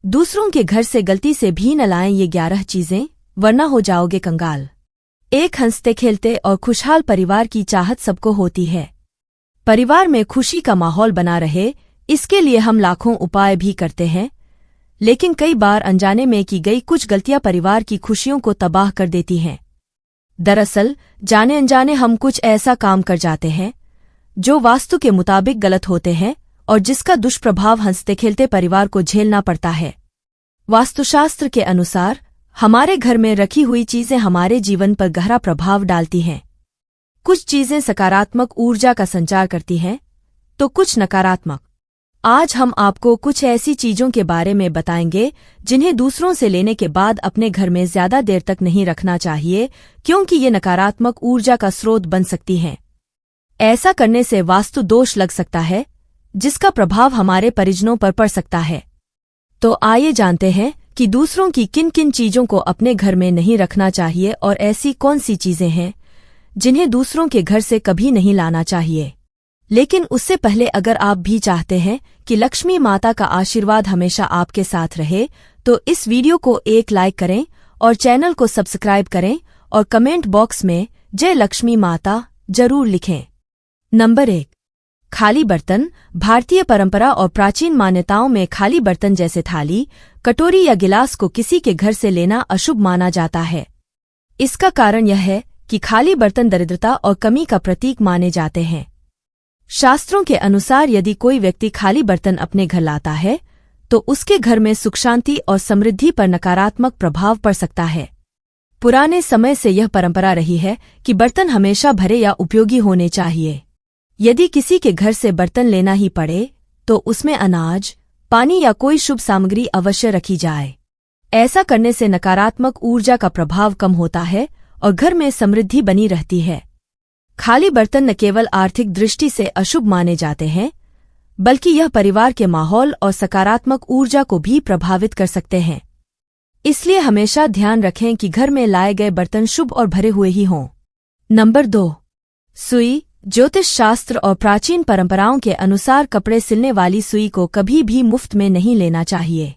दूसरों के घर से गलती से भी न लाएं ये 11 चीजें, वरना हो जाओगे कंगाल। एक हंसते खेलते और खुशहाल परिवार की चाहत सबको होती है। परिवार में खुशी का माहौल बना रहे, इसके लिए हम लाखों उपाय भी करते हैं, लेकिन कई बार अनजाने में की गई कुछ गलतियां परिवार की खुशियों को तबाह कर देती हैं। दरअसल जाने अनजाने हम कुछ ऐसा काम कर जाते हैं जो वास्तु के मुताबिक गलत होते हैं और जिसका दुष्प्रभाव हंसते खेलते परिवार को झेलना पड़ता है। वास्तुशास्त्र के अनुसार हमारे घर में रखी हुई चीजें हमारे जीवन पर गहरा प्रभाव डालती हैं। कुछ चीजें सकारात्मक ऊर्जा का संचार करती हैं, तो कुछ नकारात्मक। आज हम आपको कुछ ऐसी चीजों के बारे में बताएंगे जिन्हें दूसरों से लेने के बाद अपने घर में ज्यादा देर तक नहीं रखना चाहिए, क्योंकि ये नकारात्मक ऊर्जा का स्रोत बन सकती हैं। ऐसा करने से वास्तु दोष लग सकता है, जिसका प्रभाव हमारे परिजनों पर पड़ सकता है। तो आइए जानते हैं कि दूसरों की किन किन चीजों को अपने घर में नहीं रखना चाहिए और ऐसी कौन सी चीजें हैं जिन्हें दूसरों के घर से कभी नहीं लाना चाहिए। लेकिन उससे पहले अगर आप भी चाहते हैं कि लक्ष्मी माता का आशीर्वाद हमेशा आपके साथ रहे, तो इस वीडियो को एक लाइक करें और चैनल को सब्सक्राइब करें और कमेंट बॉक्स में जय लक्ष्मी माता जरूर लिखें। नंबर 1, खाली बर्तन। भारतीय परंपरा और प्राचीन मान्यताओं में खाली बर्तन जैसे थाली, कटोरी या गिलास को किसी के घर से लेना अशुभ माना जाता है। इसका कारण यह है कि खाली बर्तन दरिद्रता और कमी का प्रतीक माने जाते हैं। शास्त्रों के अनुसार यदि कोई व्यक्ति खाली बर्तन अपने घर लाता है, तो उसके घर में सुख शांति और समृद्धि पर नकारात्मक प्रभाव पड़ सकता है। पुराने समय से यह परंपरा रही है कि बर्तन हमेशा भरे या उपयोगी होने चाहिए। यदि किसी के घर से बर्तन लेना ही पड़े, तो उसमें अनाज, पानी या कोई शुभ सामग्री अवश्य रखी जाए। ऐसा करने से नकारात्मक ऊर्जा का प्रभाव कम होता है और घर में समृद्धि बनी रहती है। खाली बर्तन न केवल आर्थिक दृष्टि से अशुभ माने जाते हैं, बल्कि यह परिवार के माहौल और सकारात्मक ऊर्जा को भी प्रभावित कर सकते हैं। इसलिए हमेशा ध्यान रखें कि घर में लाए गए बर्तन शुभ और भरे हुए ही हों। नंबर 2, सुई। ज्योतिष शास्त्र और प्राचीन परंपराओं के अनुसार कपड़े सिलने वाली सुई को कभी भी मुफ्त में नहीं लेना चाहिए।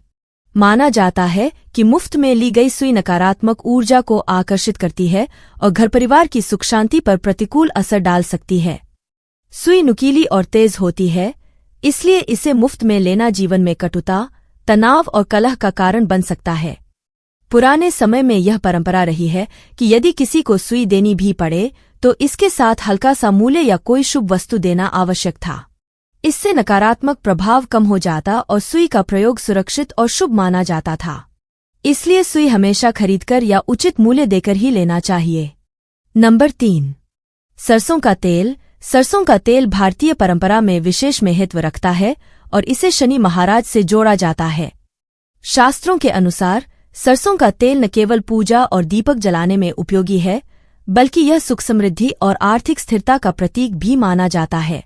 माना जाता है कि मुफ्त में ली गई सुई नकारात्मक ऊर्जा को आकर्षित करती है और घर परिवार की सुख शांति पर प्रतिकूल असर डाल सकती है। सुई नुकीली और तेज होती है, इसलिए इसे मुफ्त में लेना जीवन में कटुता, तनाव और कलह का कारण बन सकता है। पुराने समय में यह परंपरा रही है कि यदि किसी को सुई देनी भी पड़े, तो इसके साथ हल्का सा मूल्य या कोई शुभ वस्तु देना आवश्यक था। इससे नकारात्मक प्रभाव कम हो जाता और सुई का प्रयोग सुरक्षित और शुभ माना जाता था। इसलिए सुई हमेशा खरीदकर या उचित मूल्य देकर ही लेना चाहिए। नंबर 3, सरसों का तेल। सरसों का तेल भारतीय परंपरा में विशेष महत्व रखता है और इसे शनि महाराज से जोड़ा जाता है। शास्त्रों के अनुसार सरसों का तेल न केवल पूजा और दीपक जलाने में उपयोगी है, बल्कि यह सुख समृद्धि और आर्थिक स्थिरता का प्रतीक भी माना जाता है।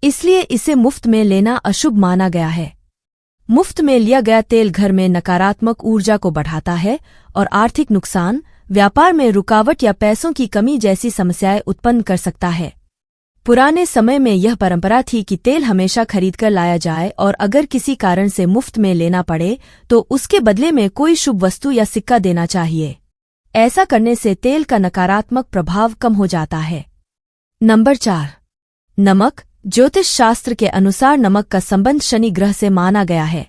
इसलिए इसे मुफ्त में लेना अशुभ माना गया है। मुफ्त में लिया गया तेल घर में नकारात्मक ऊर्जा को बढ़ाता है और आर्थिक नुकसान, व्यापार में रुकावट या पैसों की कमी जैसी समस्याएं उत्पन्न कर सकता है। पुराने समय में यह परंपरा थी कि तेल हमेशा खरीदकर लाया जाए और अगर किसी कारण से मुफ्त में लेना पड़े, तो उसके बदले में कोई शुभ वस्तु या सिक्का देना चाहिए। ऐसा करने से तेल का नकारात्मक प्रभाव कम हो जाता है। नंबर 4, नमक। ज्योतिष शास्त्र के अनुसार नमक का संबंध शनि ग्रह से माना गया है।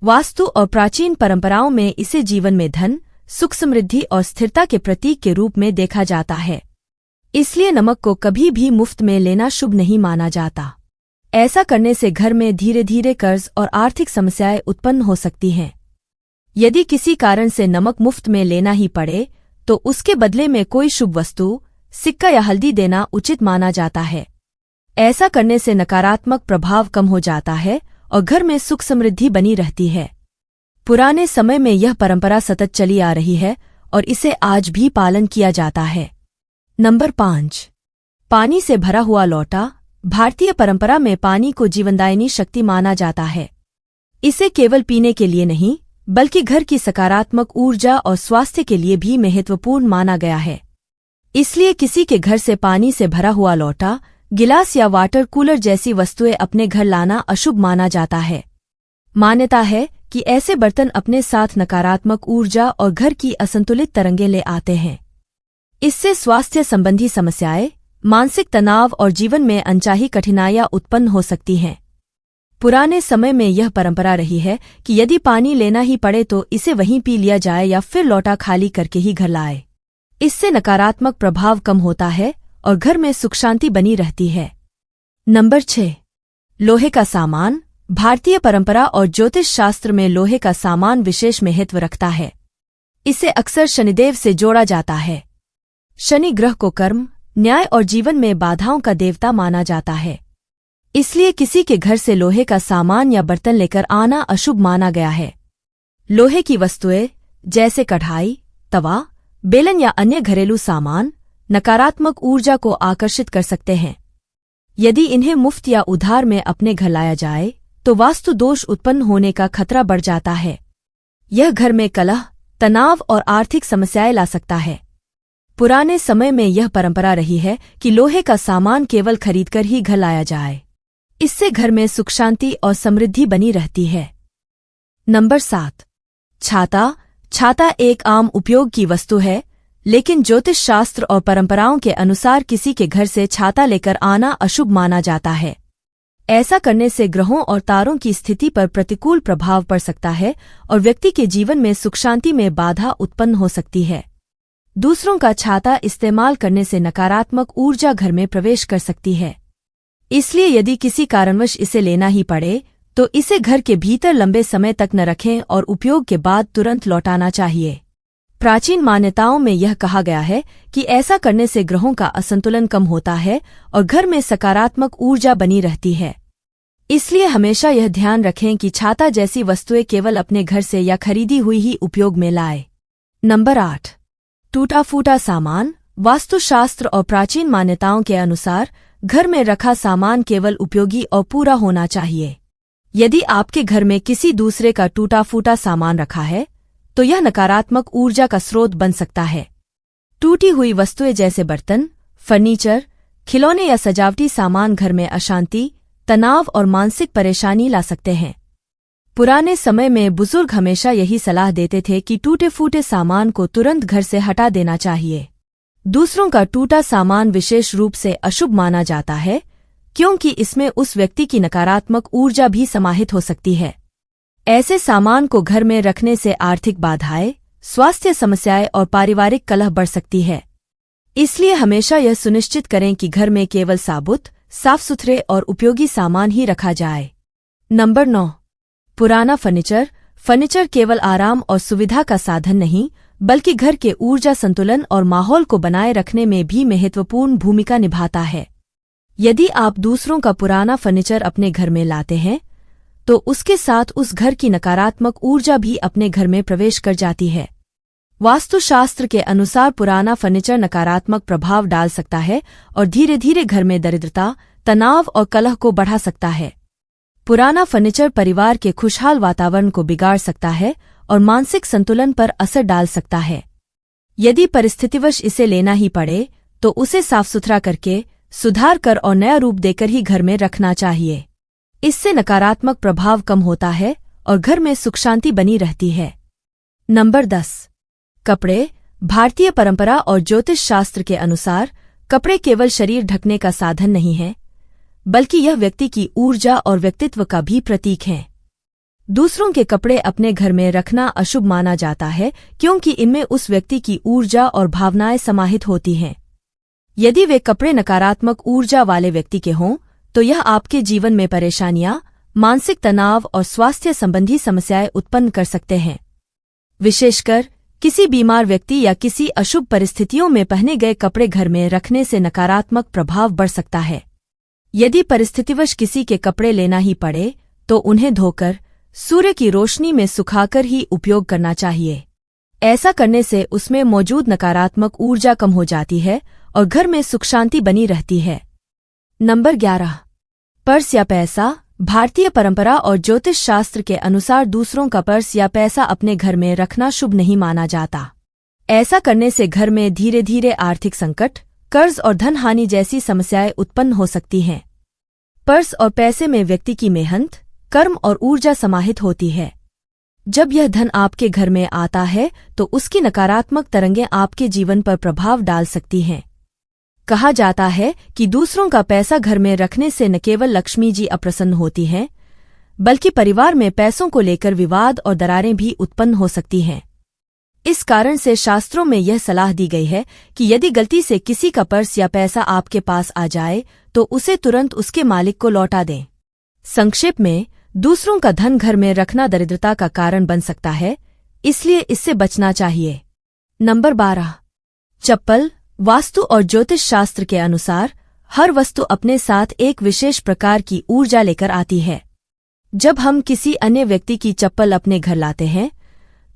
वास्तु और प्राचीन परंपराओं में इसे जीवन में धन, सुख समृद्धि और स्थिरता के प्रतीक के रूप में देखा जाता है। इसलिए नमक को कभी भी मुफ्त में लेना शुभ नहीं माना जाता। ऐसा करने से घर में धीरे धीरे कर्ज और आर्थिक समस्याएं उत्पन्न हो सकती हैं। यदि किसी कारण से नमक मुफ्त में लेना ही पड़े, तो उसके बदले में कोई शुभ वस्तु, सिक्का या हल्दी देना उचित माना जाता है। ऐसा करने से नकारात्मक प्रभाव कम हो जाता है और घर में सुख समृद्धि बनी रहती है। पुराने समय में यह परंपरा सतत चली आ रही है और इसे आज भी पालन किया जाता है। नंबर 5, पानी से भरा हुआ लोटा। भारतीय परंपरा में पानी को जीवनदायिनी शक्ति माना जाता है। इसे केवल पीने के लिए नहीं, बल्कि घर की सकारात्मक ऊर्जा और स्वास्थ्य के लिए भी महत्वपूर्ण माना गया है। इसलिए किसी के घर से पानी से भरा हुआ लोटा, गिलास या वाटर कूलर जैसी वस्तुएं अपने घर लाना अशुभ माना जाता है। मान्यता है कि ऐसे बर्तन अपने साथ नकारात्मक ऊर्जा और घर की असंतुलित तरंगें ले आते हैं। इससे स्वास्थ्य संबंधी समस्याएं, मानसिक तनाव और जीवन में अनचाही कठिनाइयां उत्पन्न हो सकती हैं। पुराने समय में यह परंपरा रही है कि यदि पानी लेना ही पड़े तो इसे वहीं पी लिया जाए या फिर लोटा खाली करके ही घर लाए। इससे नकारात्मक प्रभाव कम होता है और घर में सुख शांति बनी रहती है। नंबर 6। लोहे का सामान। भारतीय परंपरा और ज्योतिष शास्त्र में लोहे का सामान विशेष महत्व रखता है। इसे अक्सर शनिदेव से जोड़ा जाता है। शनि ग्रह को कर्म, न्याय और जीवन में बाधाओं का देवता माना जाता है। इसलिए किसी के घर से लोहे का सामान या बर्तन लेकर आना अशुभ माना गया है। लोहे की वस्तुएं जैसे कढ़ाई, तवा, बेलन या अन्य घरेलू सामान नकारात्मक ऊर्जा को आकर्षित कर सकते हैं। यदि इन्हें मुफ्त या उधार में अपने घर लाया जाए तो वास्तु दोष उत्पन्न होने का खतरा बढ़ जाता है। यह घर में कलह, तनाव और आर्थिक समस्याएं ला सकता है। पुराने समय में यह परंपरा रही है कि लोहे का सामान केवल खरीदकर ही घर लाया जाए। इससे घर में सुख शांति और समृद्धि बनी रहती है। नंबर 7। छाता। छाता एक आम उपयोग की वस्तु है, लेकिन ज्योतिष शास्त्र और परंपराओं के अनुसार किसी के घर से छाता लेकर आना अशुभ माना जाता है। ऐसा करने से ग्रहों और तारों की स्थिति पर प्रतिकूल प्रभाव पड़ सकता है और व्यक्ति के जीवन में सुख शांति में बाधा उत्पन्न हो सकती है। दूसरों का छाता इस्तेमाल करने से नकारात्मक ऊर्जा घर में प्रवेश कर सकती है। इसलिए यदि किसी कारणवश इसे लेना ही पड़े तो इसे घर के भीतर लंबे समय तक न रखें और उपयोग के बाद तुरंत लौटाना चाहिए। प्राचीन मान्यताओं में यह कहा गया है कि ऐसा करने से ग्रहों का असंतुलन कम होता है और घर में सकारात्मक ऊर्जा बनी रहती है। इसलिए हमेशा यह ध्यान रखें कि छाता जैसी वस्तुएं केवल अपने घर से या खरीदी हुई ही उपयोग में लाए। नंबर 8। टूटा फूटा सामान। वास्तुशास्त्र और प्राचीन मान्यताओं के अनुसार घर में रखा सामान केवल उपयोगी और पूरा होना चाहिए। यदि आपके घर में किसी दूसरे का टूटा फूटा सामान रखा है तो यह नकारात्मक ऊर्जा का स्रोत बन सकता है। टूटी हुई वस्तुएं जैसे बर्तन, फर्नीचर, खिलौने या सजावटी सामान घर में अशांति, तनाव और मानसिक परेशानी ला सकते हैं। पुराने समय में बुजुर्ग हमेशा यही सलाह देते थे कि टूटे फूटे सामान को तुरंत घर से हटा देना चाहिए। दूसरों का टूटा सामान विशेष रूप से अशुभ माना जाता है क्योंकि इसमें उस व्यक्ति की नकारात्मक ऊर्जा भी समाहित हो सकती है। ऐसे सामान को घर में रखने से आर्थिक बाधाएं, स्वास्थ्य समस्याएं और पारिवारिक कलह बढ़ सकती है। इसलिए हमेशा यह सुनिश्चित करें कि घर में केवल साबुत, साफ सुथरे और उपयोगी सामान ही रखा जाए। नंबर 9। पुराना फर्नीचर। फर्नीचर केवल आराम और सुविधा का साधन नहीं बल्कि घर के ऊर्जा संतुलन और माहौल को बनाए रखने में भी महत्वपूर्ण भूमिका निभाता है। यदि आप दूसरों का पुराना फर्नीचर अपने घर में लाते हैं तो उसके साथ उस घर की नकारात्मक ऊर्जा भी अपने घर में प्रवेश कर जाती है। वास्तुशास्त्र के अनुसार पुराना फर्नीचर नकारात्मक प्रभाव डाल सकता है और धीरे धीरे घर में दरिद्रता, तनाव और कलह को बढ़ा सकता है। पुराना फर्नीचर परिवार के खुशहाल वातावरण को बिगाड़ सकता है और मानसिक संतुलन पर असर डाल सकता है। यदि परिस्थितिवश इसे लेना ही पड़े तो उसे साफ सुथरा करके, सुधार कर और नया रूप देकर ही घर में रखना चाहिए। इससे नकारात्मक प्रभाव कम होता है और घर में सुख शांति बनी रहती है। नंबर 10। कपड़े। भारतीय परंपरा और ज्योतिष शास्त्र के अनुसार कपड़े केवल शरीर ढकने का साधन नहीं है बल्कि यह व्यक्ति की ऊर्जा और व्यक्तित्व का भी प्रतीक है। दूसरों के कपड़े अपने घर में रखना अशुभ माना जाता है क्योंकि इनमें उस व्यक्ति की ऊर्जा और भावनाएं समाहित होती हैं। यदि वे कपड़े नकारात्मक ऊर्जा वाले व्यक्ति के हों तो यह आपके जीवन में परेशानियां, मानसिक तनाव और स्वास्थ्य संबंधी समस्याएं उत्पन्न कर सकते हैं। विशेषकर किसी बीमार व्यक्ति या किसी अशुभ परिस्थितियों में पहने गए कपड़े घर में रखने से नकारात्मक प्रभाव बढ़ सकता है। यदि परिस्थितिवश किसी के कपड़े लेना ही पड़े तो उन्हें धोकर, सूर्य की रोशनी में सुखाकर ही उपयोग करना चाहिए। ऐसा करने से उसमें मौजूद नकारात्मक ऊर्जा कम हो जाती है और घर में सुख शांति बनी रहती है। नंबर 11। पर्स या पैसा। भारतीय परंपरा और ज्योतिष शास्त्र के अनुसार दूसरों का पर्स या पैसा अपने घर में रखना शुभ नहीं माना जाता। ऐसा करने से घर में धीरे धीरे आर्थिक संकट, कर्ज और धन हानि जैसी समस्याएं उत्पन्न हो सकती हैं। पर्स और पैसे में व्यक्ति की मेहनत, कर्म और ऊर्जा समाहित होती है। जब यह धन आपके घर में आता है तो उसकी नकारात्मक तरंगें आपके जीवन पर प्रभाव डाल सकती हैं। कहा जाता है कि दूसरों का पैसा घर में रखने से न केवल लक्ष्मी जी अप्रसन्न होती हैं, बल्कि परिवार में पैसों को लेकर विवाद और दरारें भी उत्पन्न हो सकती हैं। इस कारण से शास्त्रों में यह सलाह दी गई है कि यदि गलती से किसी का पर्स या पैसा आपके पास आ जाए तो उसे तुरंत उसके मालिक को लौटा दें। संक्षेप में, दूसरों का धन घर में रखना दरिद्रता का कारण बन सकता है, इसलिए इससे बचना चाहिए। नंबर 12। चप्पल। वास्तु और ज्योतिष शास्त्र के अनुसार हर वस्तु अपने साथ एक विशेष प्रकार की ऊर्जा लेकर आती है। जब हम किसी अन्य व्यक्ति की चप्पल अपने घर लाते हैं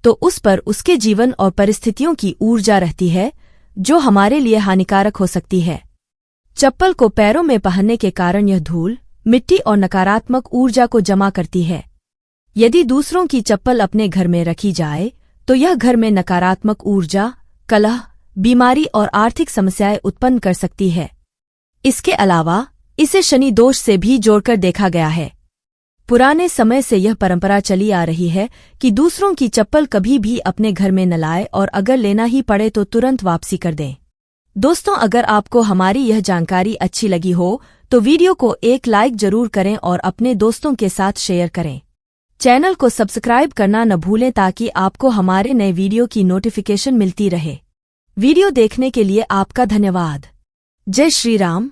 तो उस पर उसके जीवन और परिस्थितियों की ऊर्जा रहती है, जो हमारे लिए हानिकारक हो सकती है। चप्पल को पैरों में पहनने के कारण यह धूल, मिट्टी और नकारात्मक ऊर्जा को जमा करती है। यदि दूसरों की चप्पल अपने घर में रखी जाए तो यह घर में नकारात्मक ऊर्जा, कलह, बीमारी और आर्थिक समस्याएं उत्पन्न कर सकती है। इसके अलावा इसे शनि दोष से भी जोड़कर देखा गया है। पुराने समय से यह परंपरा चली आ रही है कि दूसरों की चप्पल कभी भी अपने घर में न लाए और अगर लेना ही पड़े तो तुरंत वापसी कर दें। दोस्तों, अगर आपको हमारी यह जानकारी अच्छी लगी हो तो वीडियो को एक लाइक जरूर करें और अपने दोस्तों के साथ शेयर करें। चैनल को सब्सक्राइब करना न भूलें ताकि आपको हमारे नए वीडियो की नोटिफिकेशन मिलती रहे। वीडियो देखने के लिए आपका धन्यवाद। जय श्री राम।